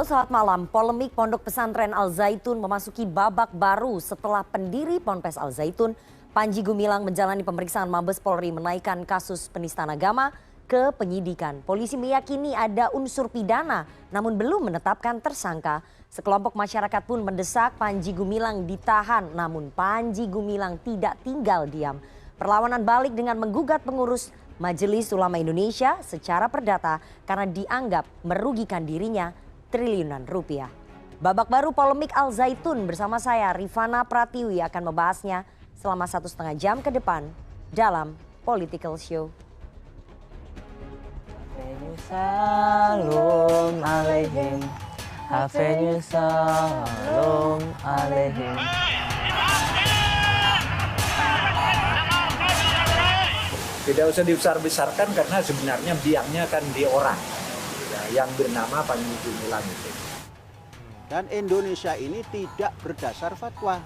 Halo, selamat malam. Polemik Pondok Pesantren Al Zaitun memasuki babak baru setelah pendiri Ponpes Al Zaitun, Panji Gumilang, menjalani pemeriksaan Mabes Polri menaikkan kasus penistaan agama ke penyidikan. Polisi meyakini ada unsur pidana namun belum menetapkan tersangka. Sekelompok masyarakat pun mendesak Panji Gumilang ditahan, namun Panji Gumilang tidak tinggal diam. Perlawanan balik dengan menggugat pengurus Majelis Ulama Indonesia secara perdata karena dianggap merugikan dirinya triliunan rupiah. Babak baru polemik Al Zaitun bersama saya Rifana Pratiwi akan membahasnya selama 1,5 jam ke depan dalam Political Show. Salam alaihim, hafenyu salam alaihim. Tidak usah dibesar-besarkan karena sebenarnya biangnya kan di orang yang bernama Panji Gumilang itu. Dan Indonesia ini tidak berdasar fatwa,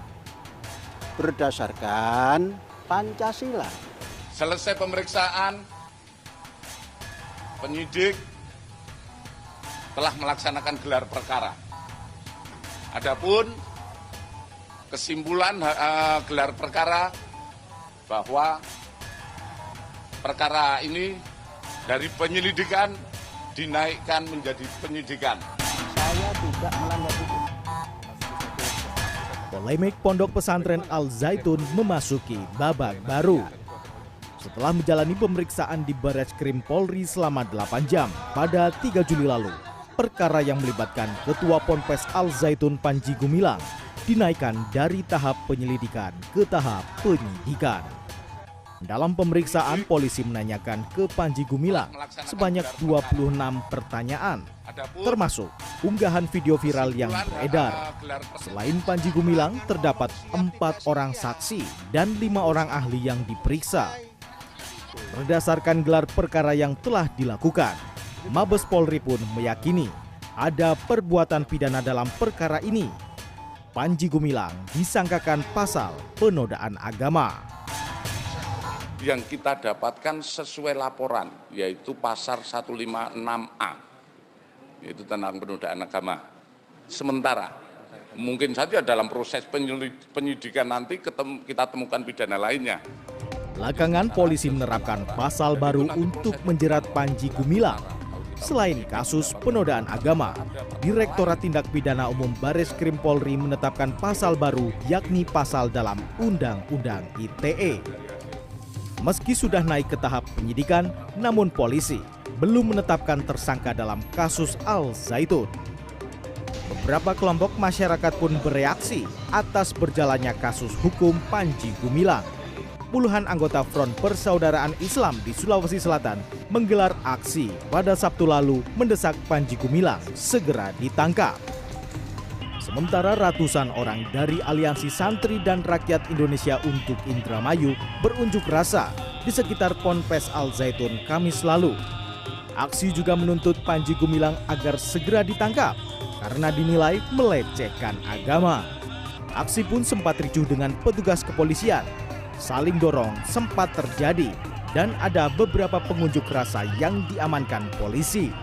berdasarkan Pancasila. Selesai pemeriksaan, penyidik telah melaksanakan gelar perkara. Adapun kesimpulan gelar perkara bahwa perkara ini dari penyelidikan dinaikkan menjadi penyidikan. Saya tidak melanggar hukum. Polemik Pondok Pesantren Al Zaitun memasuki babak baru. Setelah menjalani pemeriksaan di Barreskrim Polri selama 8 jam pada 3 Juli lalu, perkara yang melibatkan Ketua Ponpes Al Zaitun Panji Gumilang dinaikkan dari tahap penyelidikan ke tahap penyidikan. Dalam pemeriksaan, polisi menanyakan ke Panji Gumilang sebanyak 26 pertanyaan, termasuk unggahan video viral yang beredar. Selain Panji Gumilang, terdapat 4 orang saksi dan 5 orang ahli yang diperiksa. Berdasarkan gelar perkara yang telah dilakukan, Mabes Polri pun meyakini ada perbuatan pidana dalam perkara ini. Panji Gumilang disangkakan pasal penodaan agama. Yang kita dapatkan sesuai laporan, yaitu pasal 156A, yaitu tentang penodaan agama. Sementara, mungkin saja dalam proses penyidikan nanti kita temukan pidana lainnya. Belakangan polisi menerapkan pasal baru untuk menjerat Panji Gumilang. Selain kasus penodaan agama, Direktorat Tindak Pidana Umum Barreskrim Polri menetapkan pasal baru, yakni pasal dalam Undang-Undang ITE. Meski sudah naik ke tahap penyidikan, namun polisi belum menetapkan tersangka dalam kasus Al Zaitun. Beberapa kelompok masyarakat pun bereaksi atas berjalannya kasus hukum Panji Gumilang. Puluhan anggota Front Persaudaraan Islam di Sulawesi Selatan menggelar aksi pada Sabtu lalu mendesak Panji Gumilang segera ditangkap. Sementara ratusan orang dari Aliansi Santri dan Rakyat Indonesia untuk Indramayu berunjuk rasa di sekitar Ponpes Al Zaitun Kamis lalu. Aksi juga menuntut Panji Gumilang agar segera ditangkap karena dinilai melecehkan agama. Aksi pun sempat ricuh dengan petugas kepolisian. Saling dorong sempat terjadi dan ada beberapa pengunjuk rasa yang diamankan polisi.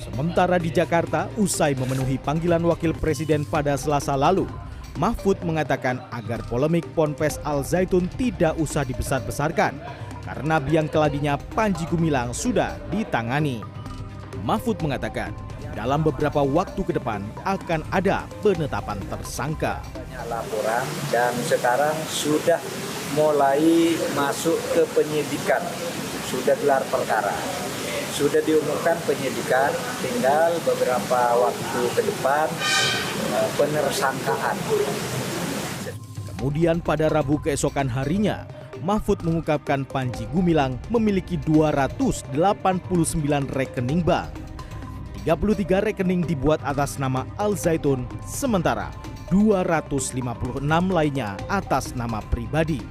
Sementara di Jakarta, usai memenuhi panggilan Wakil Presiden pada Selasa lalu, Mahfud mengatakan agar polemik Ponpes Al Zaitun tidak usah dibesar-besarkan karena biang keladinya Panji Gumilang sudah ditangani. Mahfud mengatakan dalam beberapa waktu ke depan akan ada penetapan tersangka. Laporan dan sekarang sudah mulai masuk ke penyidikan, sudah gelar perkara. Sudah diumumkan penyidikan, tinggal beberapa waktu ke depan penersangkaan. Kemudian pada Rabu keesokan harinya, Mahfud mengungkapkan Panji Gumilang memiliki 289 rekening bank. 33 rekening dibuat atas nama Al Zaitun, sementara 256 lainnya atas nama pribadi.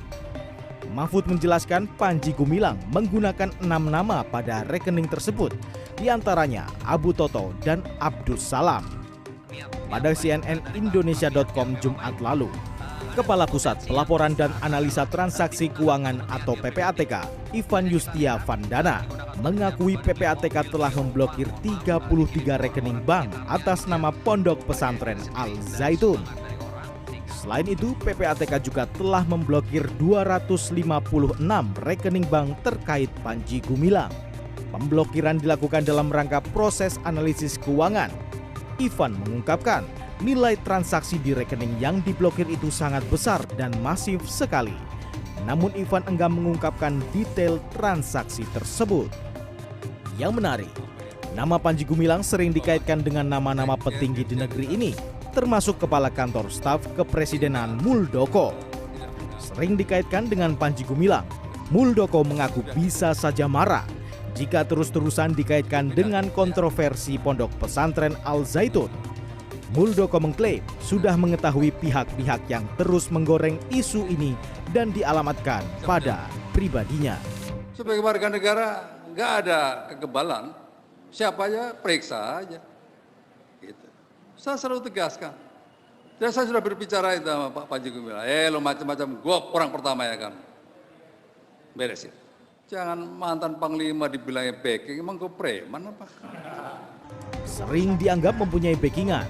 Mahfud menjelaskan Panji Gumilang menggunakan 6 nama pada rekening tersebut, diantaranya Abu Toto dan Abdus Salam. Pada CNN Indonesia.com Jumat lalu, Kepala Pusat Pelaporan dan Analisa Transaksi Keuangan atau PPATK, Ivan Yustia Vandana, mengakui PPATK telah memblokir 33 rekening bank atas nama Pondok Pesantren Al Zaitun. Selain itu, PPATK juga telah memblokir 256 rekening bank terkait Panji Gumilang. Pemblokiran dilakukan dalam rangka proses analisis keuangan. Ivan mengungkapkan, nilai transaksi di rekening yang diblokir itu sangat besar dan masif sekali. Namun Ivan enggan mengungkapkan detail transaksi tersebut. Yang menarik, nama Panji Gumilang sering dikaitkan dengan nama-nama petinggi di negeri ini, termasuk Kepala Kantor Staf Kepresidenan Muldoko. Sering dikaitkan dengan Panji Gumilang, Muldoko mengaku bisa saja marah jika terus-terusan dikaitkan dengan kontroversi Pondok Pesantren Al Zaitun. Muldoko mengklaim sudah mengetahui pihak-pihak yang terus menggoreng isu ini dan dialamatkan pada pribadinya. Sebagai warga negara nggak ada kekebalan, siapa aja periksa aja. Gitu. Saya selalu tegaskan. Dan saya sudah berbicara itu sama Pak Panji Gumilang. Lo macam-macam, gue orang pertama ya kan. Beresin. Jangan mantan panglima dibilangnya backing, emang gue preman apa? Sering dianggap mempunyai backingan.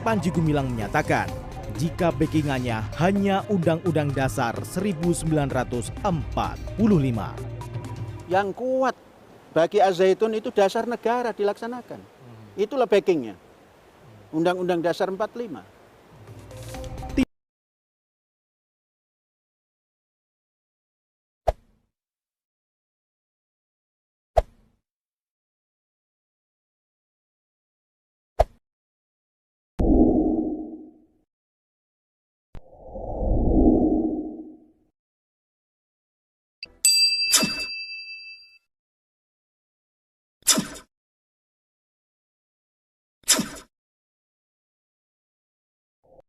Panji Gumilang menyatakan jika backingannya hanya Undang-Undang Dasar 1945. Yang kuat bagi Al Zaitun itu dasar negara dilaksanakan. Itulah backingnya. Undang-Undang Dasar 45.